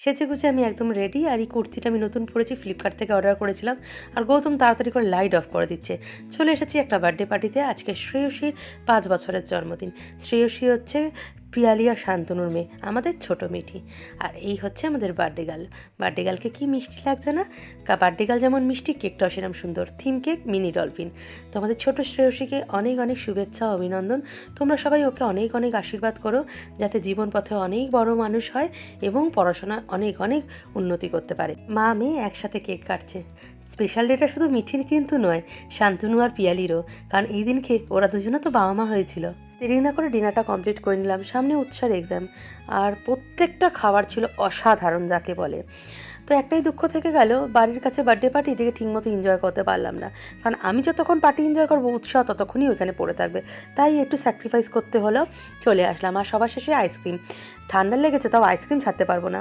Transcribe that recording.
সেজেগুজে আমি একদম রেডি। আর এই কুর্তিটা আমি নতুন পরেছি, ফ্লিপকার্ট থেকে অর্ডার করেছিলাম। আর গৌতম তাড়াতাড়ি করে লাইট অফ করে দিচ্ছে। চলে এসেছি একটা বার্থডে পার্টিতে। আজকে শ্রেয়সীর 5 বছরের জন্মদিন। শ্রেয়সী হচ্ছে পিয়ালি আর শান্তনুর মেয়ে, আমাদের ছোট মিঠি। আর এই হচ্ছে আমাদের বার্থডে গার্ল। বার্থডে গার্লকে কী মিষ্টি লাগছে না? বার্থডে গার্ল যেমন মিষ্টি, কেকটাও সেরকম সুন্দর। Theme cake, mini dolphin. তো আমাদের ছোট শ্রেয়সীকে অনেক অনেক শুভেচ্ছা ও অভিনন্দন। তোমরা সবাই ওকে অনেক অনেক আশীর্বাদ করো, যাতে জীবন পথে অনেক বড় মানুষ হয় এবং পড়াশোনা অনেক অনেক উন্নতি করতে পারে। মা মেয়ে একসাথে কেক কাটছে। স্পেশাল ডেটা শুধু মিঠির কিন্তু নয়, শান্তনু আর পিয়ালিরও, কারণ এই দিনকে ওরা দুজনে তো বাবা মা হয়েছিল। দেরি না করে ডিনারটা কমপ্লিট করে নিলাম। সামনে উৎসার এক্সাম, আর প্রত্যেকটা খাবার ছিল অসাধারণ যাকে বলে। তো একটাই দুঃখ থেকে গেল, বাড়ির কাছে বার্থডে পার্টি, এদিকে ঠিকমতো এনজয় করতে পারলাম না। কারণ আমি যতক্ষণ পার্টি এনজয় করবো, উৎসাহ ততক্ষণই ওইখানে পড়ে থাকবে। তাই একটু স্যাক্রিফাইস করতে হলো, চলে আসলাম। আর সবার শেষে আইসক্রিম। ঠান্ডা লেগেছে, তাও আইসক্রিম ছাড়তে পারবো না।